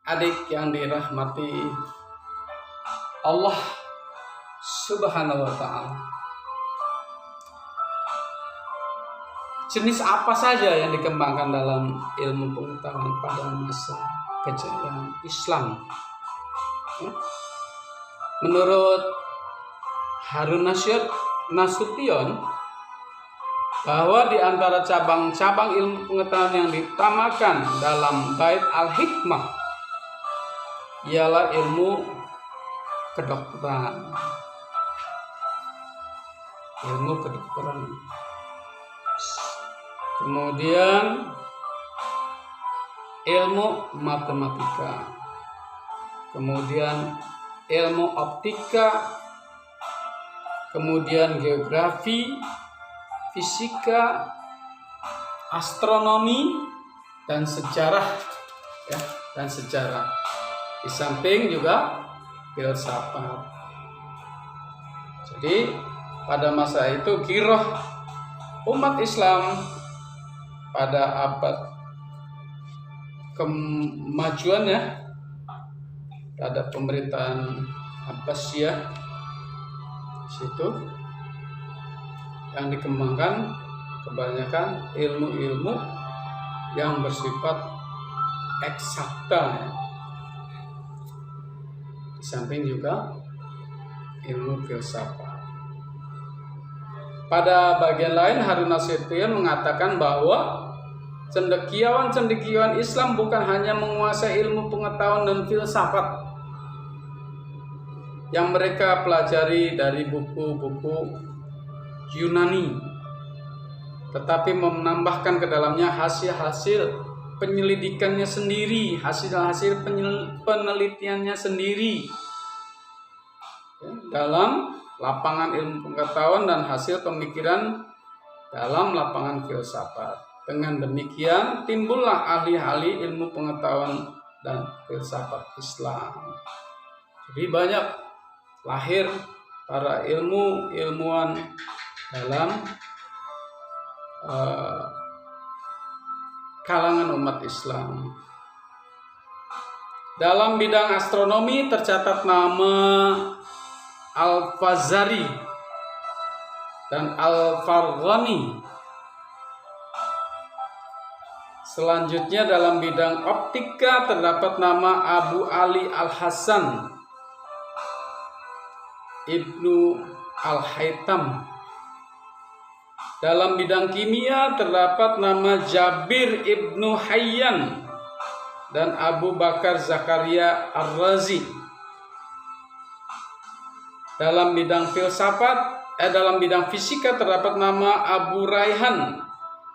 adik yang dirahmati Allah Subhanahu wa Ta'ala. Jenis apa saja yang dikembangkan dalam ilmu pengetahuan pada masa kejayaan Islam? Menurut Harun Nasution, bahwa di antara cabang-cabang ilmu pengetahuan yang ditamakan dalam Bait Al-Hikmah ialah ilmu kedokteran. Kemudian ilmu matematika, kemudian ilmu optika, kemudian geografi, fisika, astronomi, dan sejarah, Di samping juga filsafat. Jadi pada masa itu giroh umat Islam pada abad kemajuannya ada pemerintahan Abbasiyah situ yang dikembangkan kebanyakan ilmu-ilmu yang bersifat eksakta, Di samping juga ilmu filsafat. Pada bagian lain Harun Nasution mengatakan bahwa cendekiawan Islam bukan hanya menguasai ilmu pengetahuan dan filsafat yang mereka pelajari dari buku-buku Yunani, tetapi menambahkan ke dalamnya hasil-hasil penyelidikannya sendiri, hasil-hasil penelitiannya sendiri dalam lapangan ilmu pengetahuan dan hasil pemikiran dalam lapangan filsafat. Dengan demikian timbullah ahli-ahli ilmu pengetahuan dan filsafat Islam. Jadi banyak lahir para ilmuwan dalam kalangan umat Islam. Dalam bidang astronomi tercatat nama Al-Fazari dan Al-Farghani. Selanjutnya dalam bidang optika terdapat nama Abu Ali Al-Hasan Ibnu Al-Haytham. Dalam bidang kimia terdapat nama Jabir Ibnu Hayyan dan Abu Bakar Zakaria Ar-Razi. Dalam bidang bidang fisika terdapat nama Abu Raihan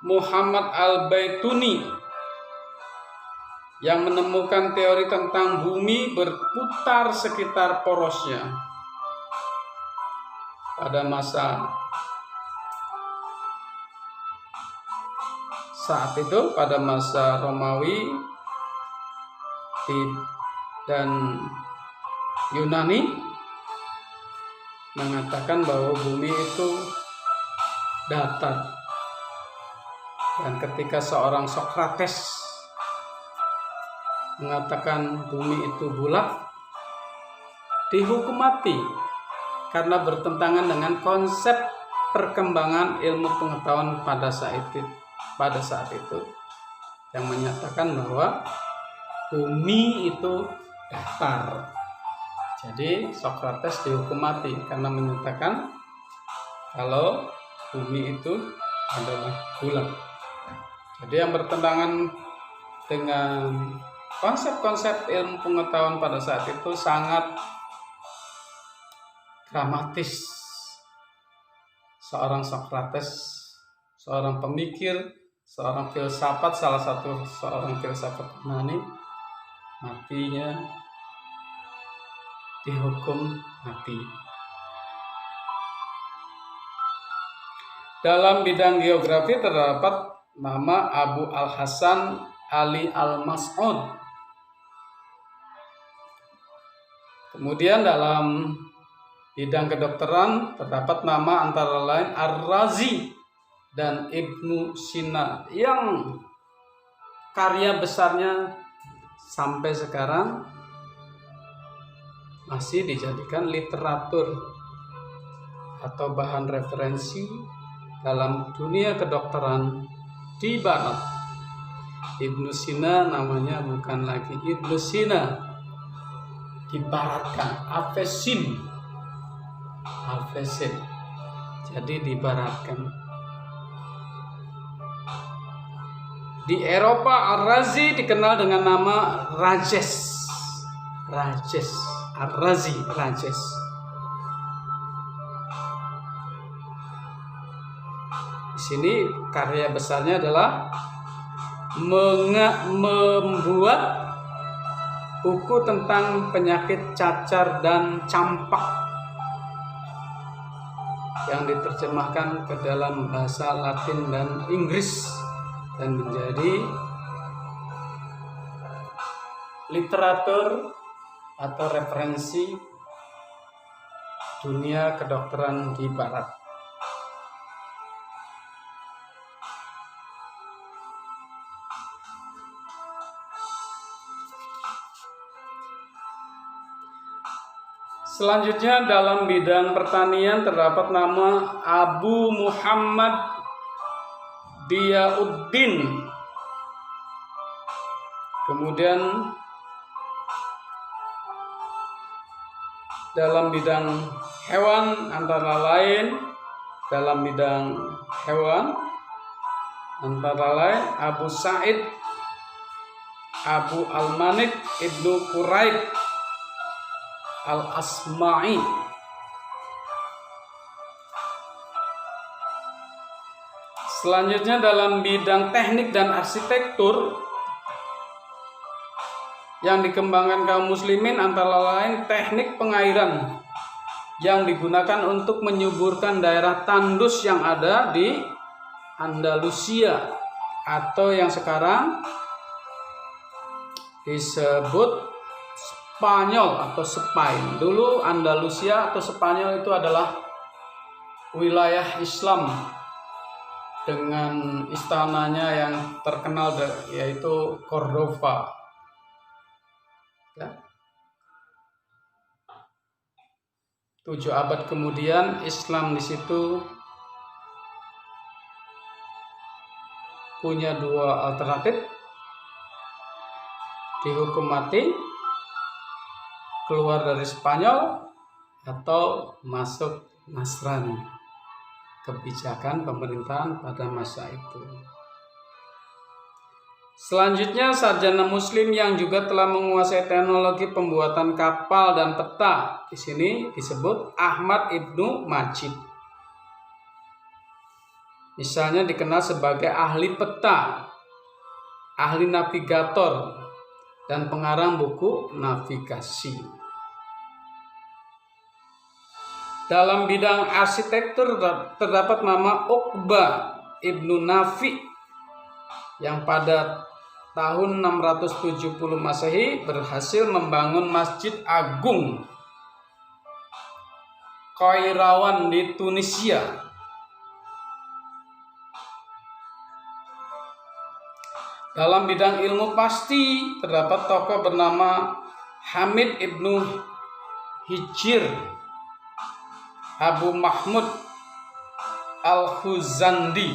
Muhammad Al-Baituni yang menemukan teori tentang bumi berputar sekitar porosnya. Pada masa saat itu, pada masa Romawi dan Yunani mengatakan bahwa bumi itu datar. Dan ketika seorang Sokrates mengatakan bumi itu bulat, dihukum mati karena bertentangan dengan konsep perkembangan ilmu pengetahuan pada saat itu yang menyatakan bahwa bumi itu datar. Jadi Sokrates dihukum mati karena menyatakan kalau bumi itu adalah bulat. Jadi yang bertentangan dengan konsep-konsep ilmu pengetahuan pada saat itu sangat dramatis. Seorang Sokrates, seorang pemikir, seorang filsafat, seorang filsafat Yunani, matinya dihukum mati. Dalam bidang geografi terdapat nama Abu Al-Hasan Ali Al-Mas'ud. Kemudian dalam bidang kedokteran terdapat nama antara lain Ar-Razi dan Ibnu Sina yang karya besarnya sampai sekarang masih dijadikan literatur atau bahan referensi dalam dunia kedokteran di Barat. Ibnu Sina namanya bukan lagi Ibnu Sina, dibaratkan, Avicenna, jadi dibaratkan. Di Eropa Ar-Razi dikenal dengan nama Rajes, Ar-Razi, Rajes. Di sini karya besarnya adalah membuat buku tentang penyakit cacar dan campak yang diterjemahkan ke dalam bahasa Latin dan Inggris dan menjadi literatur atau referensi dunia kedokteran di Barat. Selanjutnya dalam bidang pertanian terdapat nama Abu Muhammad Diyauddin. Kemudian dalam bidang hewan antara lain Abu Sa'id Abu Al-Malik Ibnu Quraib Al-Asma'i. Selanjutnya dalam bidang teknik dan arsitektur yang dikembangkan kaum muslimin antara lain teknik pengairan yang digunakan untuk menyuburkan daerah tandus yang ada di Andalusia atau yang sekarang disebut Spanyol atau Spain. Dulu Andalusia atau Spanyol itu adalah wilayah Islam dengan istananya yang terkenal yaitu Cordova. Ya. 7 abad kemudian Islam di situ punya 2 alternatif, dihukum mati, keluar dari Spanyol, atau masuk Nasrani. Kebijakan pemerintahan pada masa itu. Selanjutnya sarjana muslim yang juga telah menguasai teknologi pembuatan kapal dan peta. Di sini disebut Ahmad Ibnu Majid. Misalnya dikenal sebagai ahli peta, ahli navigator, dan pengarang buku navigasi. Dalam bidang arsitektur terdapat nama Uqbah Ibnu Nafi yang pada tahun 670 Masehi berhasil membangun Masjid Agung Qairawan di Tunisia. Dalam bidang ilmu pasti terdapat tokoh bernama Hamid Ibnu Hijr Abu Mahmud Al-Khuzandi.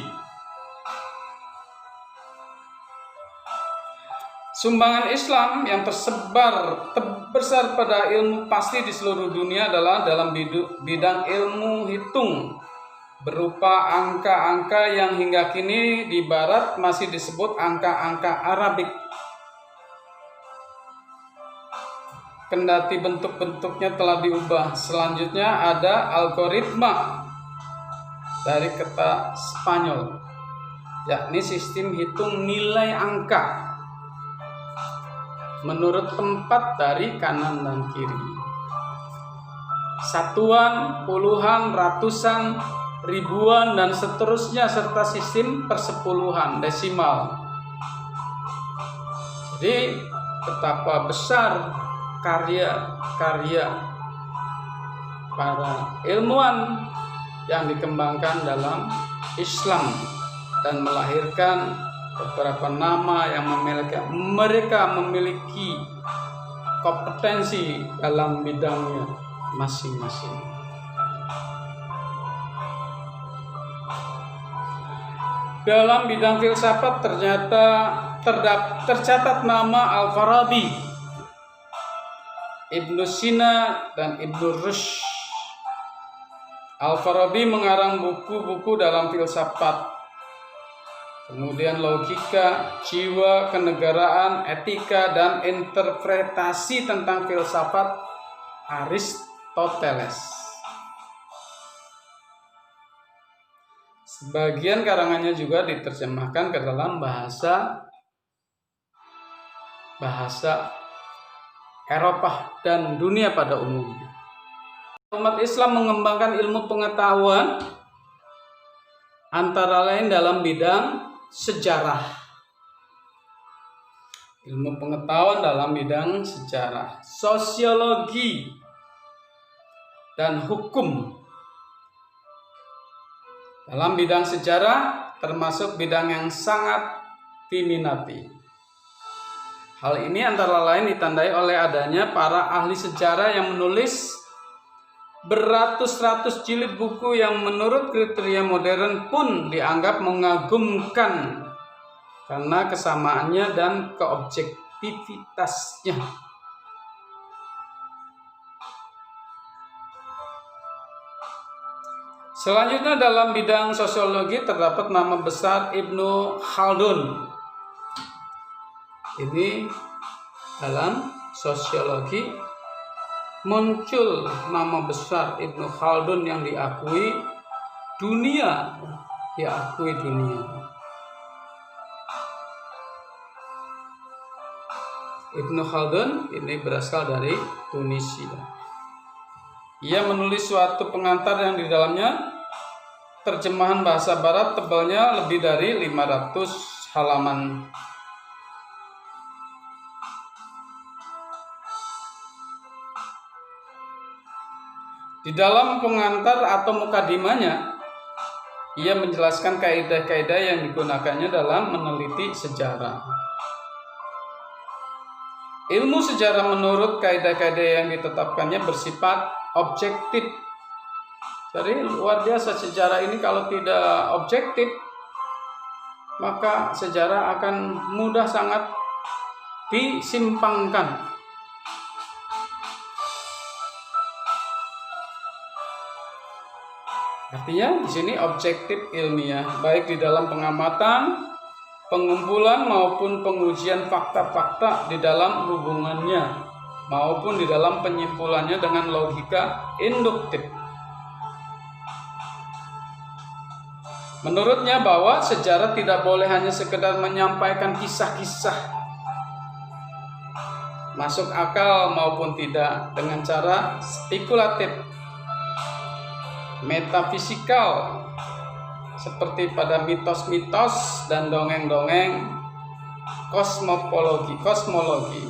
Sumbangan Islam yang tersebar terbesar pada ilmu pasti di seluruh dunia adalah dalam bidang ilmu hitung berupa angka-angka yang hingga kini di Barat masih disebut angka-angka Arabik. Kendati bentuk-bentuknya telah diubah. Selanjutnya ada algoritma dari kata Spanyol, yakni sistem hitung nilai angka menurut tempat dari kanan dan kiri. Satuan, puluhan, ratusan, ribuan, dan seterusnya, serta sistem persepuluhan desimal. Jadi betapa besar karya-karya para ilmuwan yang dikembangkan dalam Islam dan melahirkan beberapa nama yang mereka memiliki kompetensi dalam bidangnya masing-masing. Dalam bidang filsafat tercatat nama Al-Farabi, Ibnu Sina, dan Ibnu Rushd. Al-Farabi mengarang buku-buku dalam filsafat, kemudian logika, jiwa, kenegaraan, etika, dan interpretasi tentang filsafat Aristoteles. Sebagian karangannya juga diterjemahkan ke dalam bahasa Eropa dan dunia pada umumnya. Umat Islam mengembangkan ilmu pengetahuan antara lain dalam bidang sejarah. Ilmu pengetahuan dalam bidang sejarah, sosiologi, dan hukum. Dalam bidang sejarah termasuk bidang yang sangat diminati. Hal ini antara lain ditandai oleh adanya para ahli sejarah yang menulis beratus-ratus jilid buku yang menurut kriteria modern pun dianggap mengagumkan karena kesamaannya dan keobjektivitasnya. Selanjutnya dalam bidang sosiologi terdapat nama besar Ibnu Khaldun. Ini dalam sosiologi muncul nama besar Ibnu Khaldun yang diakui dunia. Ibnu Khaldun ini berasal dari Tunisia. Ia menulis suatu pengantar yang di dalamnya terjemahan bahasa barat tebalnya lebih dari 500 halaman. Di dalam pengantar atau mukadimahnya, ia menjelaskan kaidah-kaidah yang digunakannya dalam meneliti sejarah. Ilmu sejarah menurut kaidah-kaidah yang ditetapkannya bersifat objektif. Jadi luar biasa sejarah ini, kalau tidak objektif maka sejarah akan mudah sangat disimpangkan. Artinya di sini objektif ilmiah, baik di dalam pengamatan, pengumpulan maupun pengujian fakta-fakta di dalam hubungannya maupun di dalam penyimpulannya dengan logika induktif. Menurutnya bahwa sejarah tidak boleh hanya sekedar menyampaikan kisah-kisah masuk akal maupun tidak dengan cara spekulatif, metafisikal, seperti pada mitos-mitos dan dongeng-dongeng kosmologi.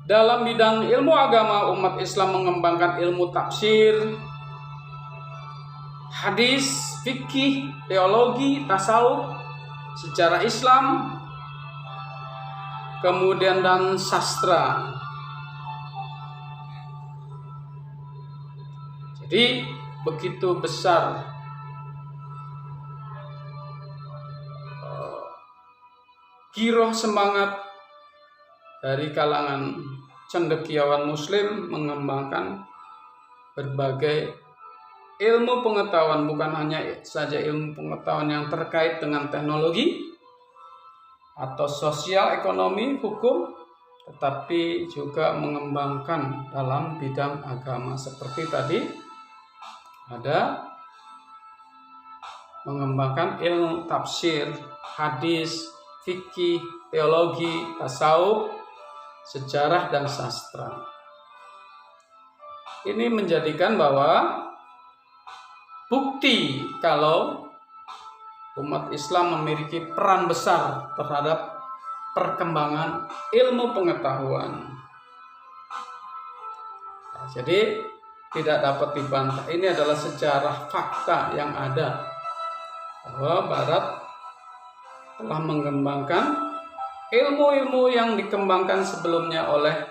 Dalam bidang ilmu agama, umat Islam mengembangkan ilmu tafsir, hadis, fikih, teologi, tasawuf, sejarah Islam, kemudian dan sastra. Jadi begitu besar giroh semangat dari kalangan cendekiawan muslim mengembangkan berbagai ilmu pengetahuan, bukan hanya saja ilmu pengetahuan yang terkait dengan teknologi atau sosial, ekonomi, hukum, tetapi juga mengembangkan dalam bidang agama. Seperti tadi ada mengembangkan ilmu tafsir, hadis, fikih, teologi, tasawuf, sejarah, dan sastra. Ini menjadikan bahwa bukti kalau umat Islam memiliki peran besar terhadap perkembangan ilmu pengetahuan. Jadi tidak dapat dibantah. Ini adalah sejarah fakta yang ada. bahwa Barat telah mengembangkan ilmu-ilmu yang dikembangkan sebelumnya oleh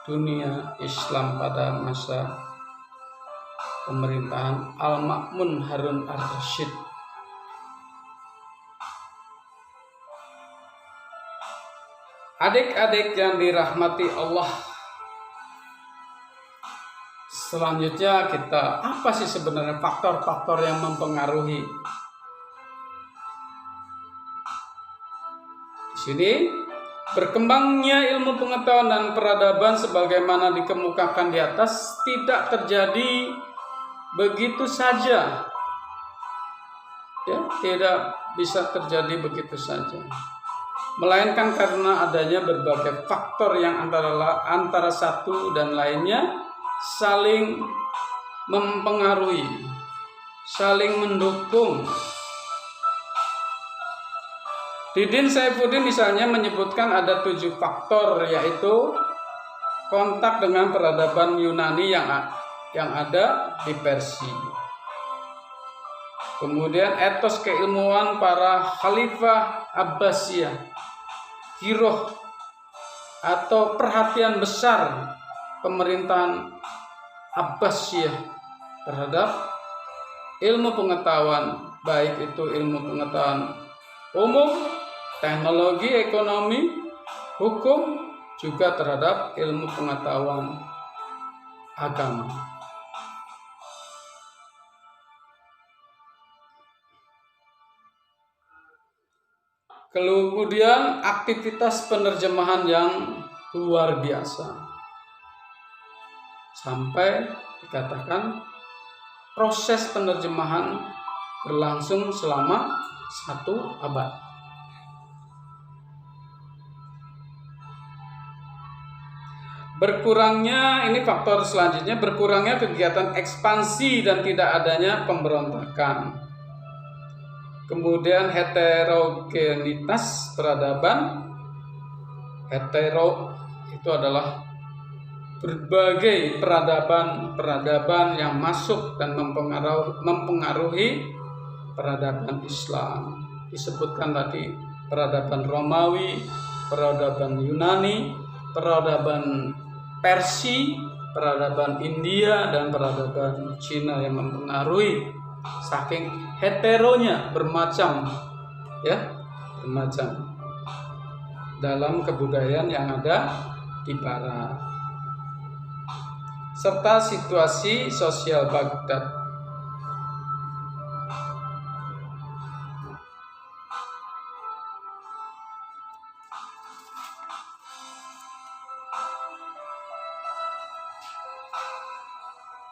dunia Islam pada masa pemerintahan Al-Ma'mun Harun ar-Rasyid. Adik-adik yang dirahmati Allah, selanjutnya apa sih sebenarnya faktor-faktor yang mempengaruhi? Di sini berkembangnya ilmu pengetahuan dan peradaban sebagaimana dikemukakan di atas tidak terjadi begitu saja. Ya, tidak bisa terjadi begitu saja. Melainkan karena adanya berbagai faktor yang antara satu dan lainnya saling mempengaruhi, saling mendukung. Didin Saifuddin misalnya menyebutkan ada 7 faktor, yaitu kontak dengan peradaban Yunani yang ada di Persia. Kemudian etos keilmuan para khalifah Abbasiyah, giroh atau perhatian besar pemerintahan Abbasiyah terhadap ilmu pengetahuan, baik itu ilmu pengetahuan umum, teknologi, ekonomi, hukum, juga terhadap ilmu pengetahuan agama. Kemudian aktivitas penerjemahan yang luar biasa, sampai dikatakan proses penerjemahan berlangsung selama 1 abad. Berkurangnya, ini faktor selanjutnya, berkurangnya kegiatan ekspansi dan tidak adanya pemberontakan. Kemudian heterogenitas peradaban. Hetero itu adalah berbagai peradaban yang masuk dan mempengaruhi peradaban Islam. Disebutkan tadi peradaban Romawi, peradaban Yunani, peradaban Persia, peradaban India, dan peradaban Cina yang mempengaruhi. Saking heteronya, bermacam dalam kebudayaan yang ada di Barat, serta situasi sosial Baghdad.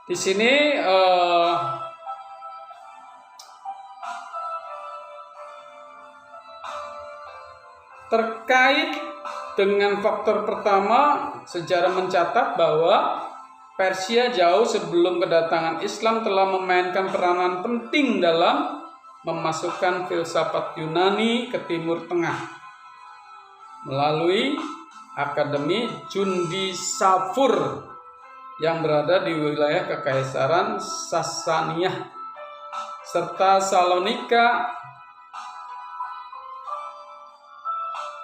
Di sini terkait dengan faktor pertama, sejarah mencatat bahwa Persia jauh sebelum kedatangan Islam telah memainkan peranan penting dalam memasukkan filsafat Yunani ke Timur Tengah melalui Akademi Jundisafur yang berada di wilayah Kekaisaran Sasaniyah serta Salonika,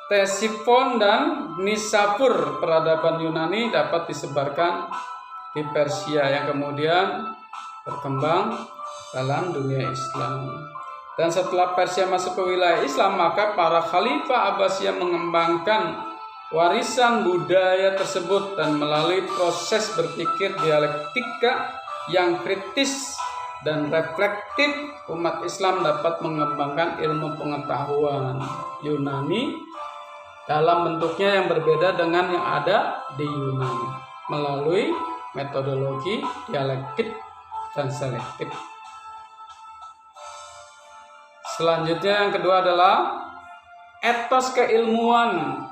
Tesifon dan Nisapur. Peradaban Yunani dapat disebarkan di Persia yang kemudian berkembang dalam dunia Islam. Dan setelah Persia masuk ke wilayah Islam, maka para khalifah Abbasiyah mengembangkan warisan budaya tersebut dan melalui proses berpikir dialektika yang kritis dan reflektif, umat Islam dapat mengembangkan ilmu pengetahuan Yunani dalam bentuknya yang berbeda dengan yang ada di Yunani melalui metodologi dialektik dan selektif. Selanjutnya yang kedua adalah etos keilmuan,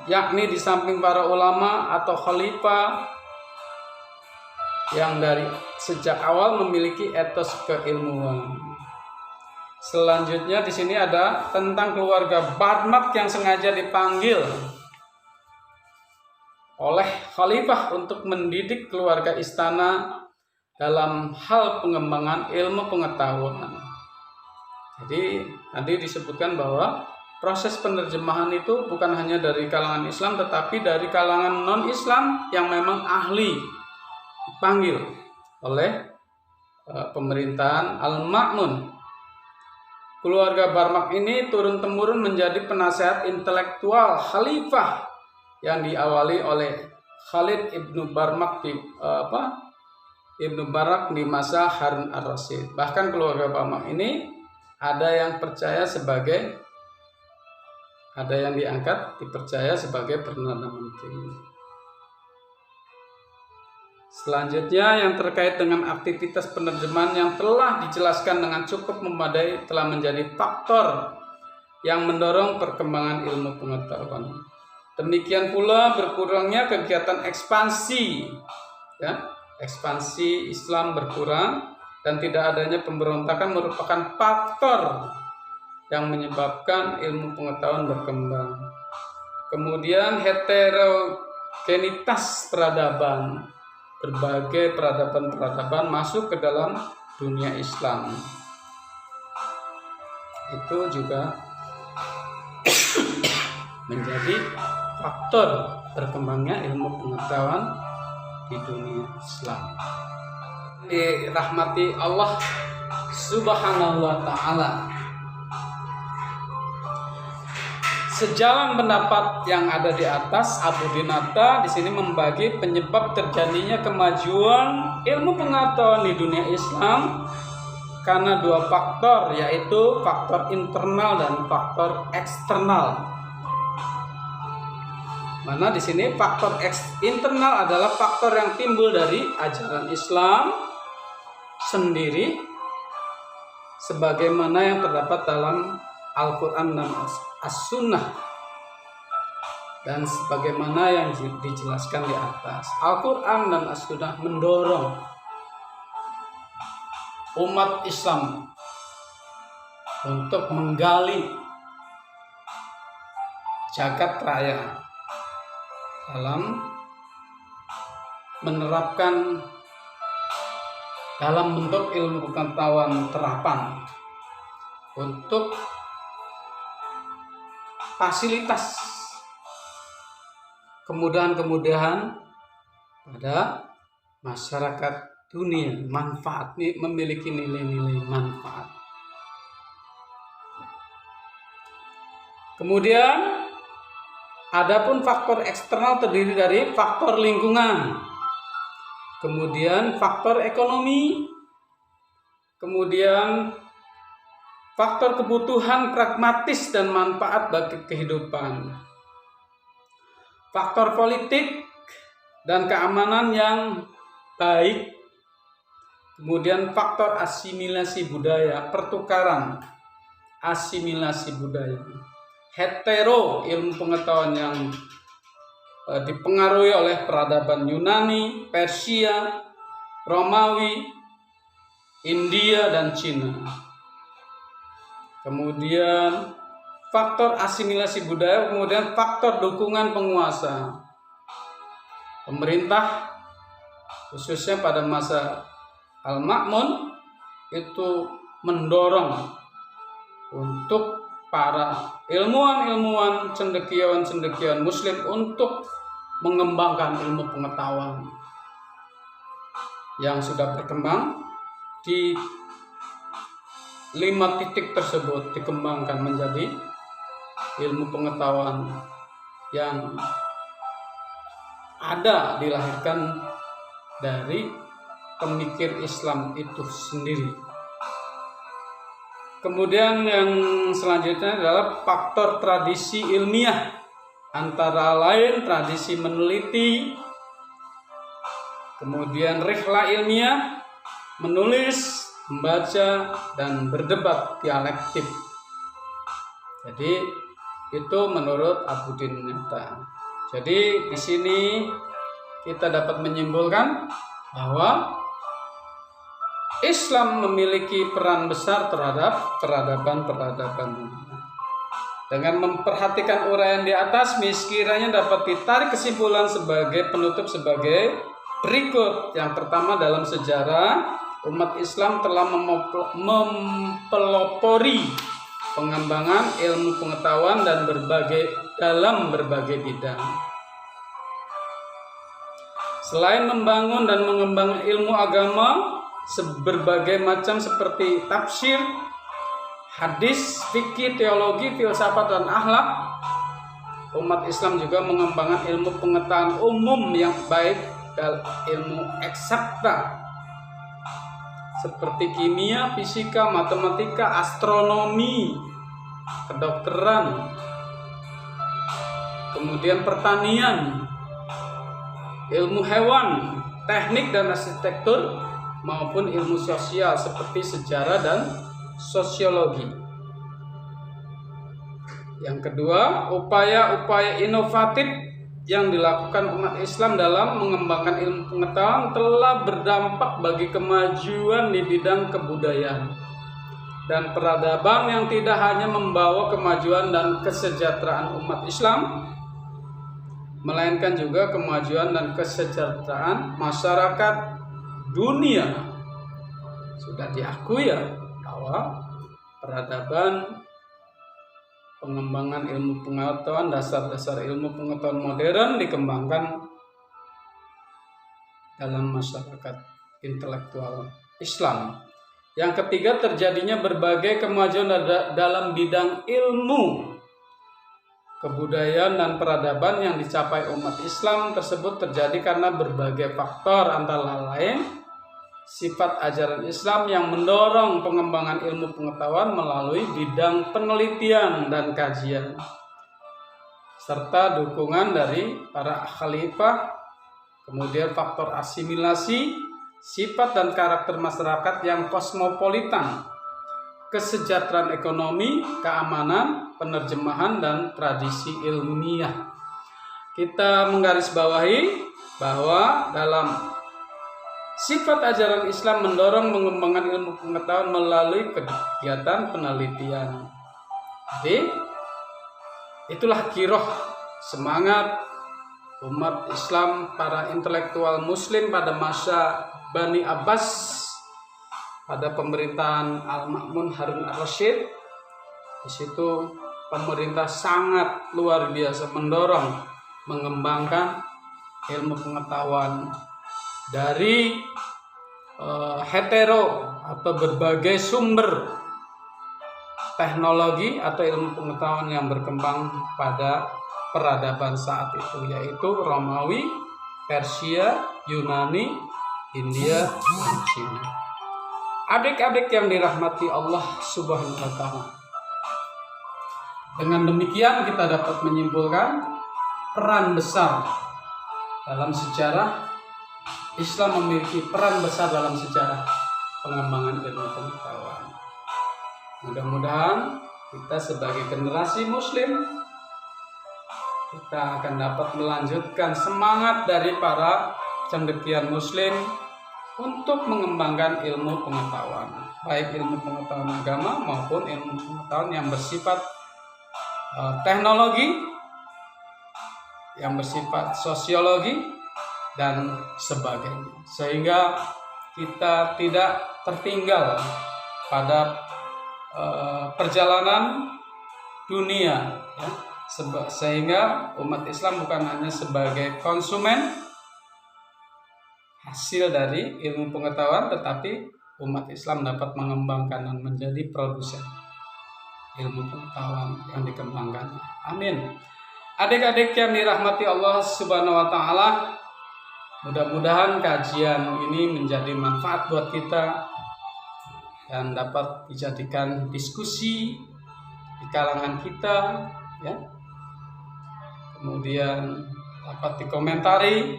yakni di samping para ulama atau khalifah yang dari sejak awal memiliki etos keilmuan. Selanjutnya di sini ada tentang keluarga Barmak yang sengaja dipanggil oleh khalifah untuk mendidik keluarga istana dalam hal pengembangan ilmu pengetahuan. Jadi tadi disebutkan bahwa proses penerjemahan itu bukan hanya dari kalangan Islam, tetapi dari kalangan non-Islam yang memang ahli, dipanggil oleh pemerintahan Al-Ma'mun. Keluarga Barmak ini turun-temurun menjadi penasehat intelektual khalifah yang diawali oleh Khalid Ibnu Barmak Ibnu Barak di masa Harun ar-Rasyid. Bahkan keluarga Barmak ini ada yang diangkat dipercaya sebagai Perdana Menteri. Selanjutnya yang terkait dengan aktivitas penerjemahan yang telah dijelaskan dengan cukup memadai telah menjadi faktor yang mendorong perkembangan ilmu pengetahuan. Demikian pula berkurangnya kegiatan ekspansi, ekspansi Islam berkurang dan tidak adanya pemberontakan merupakan faktor yang menyebabkan ilmu pengetahuan berkembang. Kemudian heterogenitas peradaban. Berbagai peradaban masuk ke dalam dunia Islam. Itu juga menjadi faktor berkembangnya ilmu pengetahuan di dunia Islam. Dirahmati Allah Subhanahu wa taala. Sejalan pendapat yang ada di atas, Abu Dinata di sini membagi penyebab terjadinya kemajuan ilmu pengetahuan di dunia Islam karena dua faktor, yaitu faktor internal dan faktor eksternal. Mana di sini faktor internal adalah faktor yang timbul dari ajaran Islam sendiri, sebagaimana yang terdapat dalam Al-Quran dan As-Sunnah, dan sebagaimana yang dijelaskan di atas. Al-Quran dan As-Sunnah mendorong umat Islam untuk menggali jagat raya dalam menerapkan dalam bentuk ilmu pengetahuan terapan untuk fasilitas kemudahan-kemudahan pada masyarakat dunia, manfaat memiliki nilai-nilai manfaat. Kemudian adapun faktor eksternal terdiri dari faktor lingkungan, kemudian faktor ekonomi, kemudian faktor kebutuhan pragmatis dan manfaat bagi kehidupan, faktor politik dan keamanan yang baik, kemudian faktor asimilasi budaya, pertukaran, asimilasi budaya, hetero ilmu pengetahuan yang dipengaruhi oleh peradaban Yunani, Persia, Romawi, India, dan Cina. Kemudian faktor asimilasi budaya, kemudian faktor dukungan penguasa. Pemerintah khususnya pada masa Al-Ma'mun itu mendorong untuk para ilmuwan-ilmuwan, cendekiawan-cendekiawan muslim untuk mengembangkan ilmu pengetahuan yang sudah berkembang di 5 titik tersebut, dikembangkan menjadi ilmu pengetahuan yang ada dilahirkan dari pemikir Islam itu sendiri. Kemudian yang selanjutnya adalah faktor tradisi ilmiah, antara lain tradisi meneliti, kemudian rihla ilmiah, menulis, membaca, dan berdebat dialektif. Jadi itu menurut Abu Dinata. Jadi di sini kita dapat menyimpulkan bahwa Islam memiliki peran besar terhadap peradaban-peradaban dunia. Dengan memperhatikan uraian di atas, sekiranya dapat ditarik kesimpulan sebagai penutup sebagai berikut. Yang pertama, dalam sejarah umat Islam telah mempelopori pengembangan ilmu pengetahuan dan dalam berbagai bidang. Selain membangun dan mengembangkan ilmu agama berbagai macam seperti tafsir, hadis, fikih, teologi, filsafat, dan akhlak, umat Islam juga mengembangkan ilmu pengetahuan umum yang baik dan ilmu eksakta seperti kimia, fisika, matematika, astronomi, kedokteran, kemudian pertanian, ilmu hewan, teknik dan arsitektur, maupun ilmu sosial seperti sejarah dan sosiologi. Yang kedua, upaya-upaya inovatif yang dilakukan umat Islam dalam mengembangkan ilmu pengetahuan telah berdampak bagi kemajuan di bidang kebudayaan dan peradaban yang tidak hanya membawa kemajuan dan kesejahteraan umat Islam, melainkan juga kemajuan dan kesejahteraan masyarakat dunia. Sudah diakui ya bahwa peradaban, pengembangan ilmu pengetahuan, dasar-dasar ilmu pengetahuan modern dikembangkan dalam masyarakat intelektual Islam. Yang ketiga, terjadinya berbagai kemajuan dalam bidang ilmu kebudayaan dan peradaban yang dicapai umat Islam tersebut terjadi karena berbagai faktor, antara lain sifat ajaran Islam yang mendorong pengembangan ilmu pengetahuan melalui bidang penelitian dan kajian, serta dukungan dari para khalifah, kemudian faktor asimilasi, sifat dan karakter masyarakat yang kosmopolitan, kesejahteraan ekonomi, keamanan, penerjemahan, dan tradisi ilmiah. Kita menggarisbawahi bahwa dalam sifat ajaran Islam mendorong mengembangkan ilmu pengetahuan melalui kegiatan penelitian. Jadi, itulah kiroh semangat umat Islam, para intelektual muslim pada masa Bani Abbas, pada pemerintahan Al-Ma'mun Harun Ar-Rasyid. Di situ pemerintah sangat luar biasa mendorong mengembangkan ilmu pengetahuan dari hetero atau berbagai sumber teknologi atau ilmu pengetahuan yang berkembang pada peradaban saat itu, yaitu Romawi, Persia, Yunani, India, dan Cina. Adik-adik yang dirahmati Allah Subhanahu wa Ta'ala, dengan demikian kita dapat menyimpulkan peran besar dalam sejarah Islam, memiliki peran besar dalam sejarah pengembangan ilmu pengetahuan. Mudah-mudahan kita sebagai generasi muslim, kita akan dapat melanjutkan semangat dari para cendekiawan muslim untuk mengembangkan ilmu pengetahuan, baik ilmu pengetahuan agama maupun ilmu pengetahuan yang bersifat teknologi, yang bersifat sosiologi, dan sebagainya, sehingga kita tidak tertinggal pada perjalanan dunia, ya. Sehingga umat Islam bukan hanya sebagai konsumen hasil dari ilmu pengetahuan, tetapi umat Islam dapat mengembangkan dan menjadi produsen ilmu pengetahuan yang dikembangkan. Amin. Adik-adik yang dirahmati Allah Subhanahu wa Ta'ala, mudah-mudahan kajian ini menjadi manfaat buat kita dan dapat dijadikan diskusi di kalangan kita, ya. Kemudian dapat dikomentari,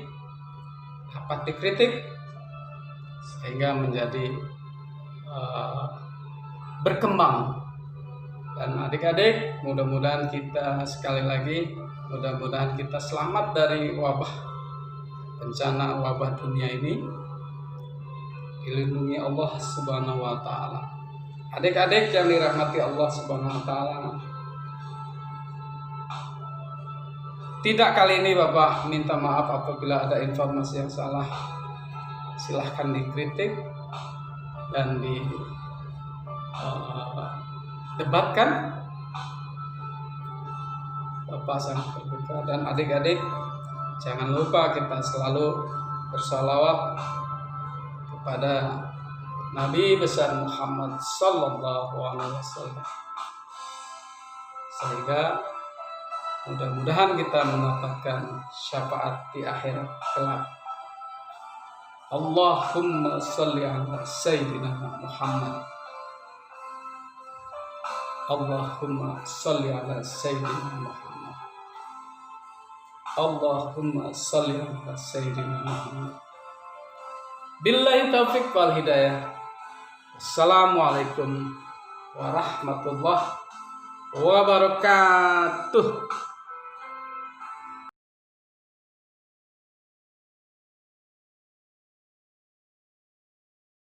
dapat dikritik, sehingga menjadi berkembang. Dan adik-adik, mudah-mudahan kita sekali lagi, mudah-mudahan kita selamat dari bencana wabah dunia ini, dilindungi Allah Subhanahu wa Ta'ala. Adik-adik yang dirahmati Allah Subhanahu wa Ta'ala, tidak kali ini Bapak minta maaf apabila ada informasi yang salah. Silahkan dikritik, dan debatkan. Bapak sangat berduka, dan adik-adik jangan lupa kita selalu bersalawat kepada Nabi besar Muhammad sallallahu alaihi wasallam, sehingga mudah-mudahan kita mendapatkan syafaat di akhirat kelak. Allahumma shalli ala sayyidina Muhammad. Allahumma shalli ala sayyidina Muhammad. Allahumma shalli ala sayyidina Muhammad. Billahi taufiq wal hidayah. Assalamualaikum warahmatullahi wabarakatuh.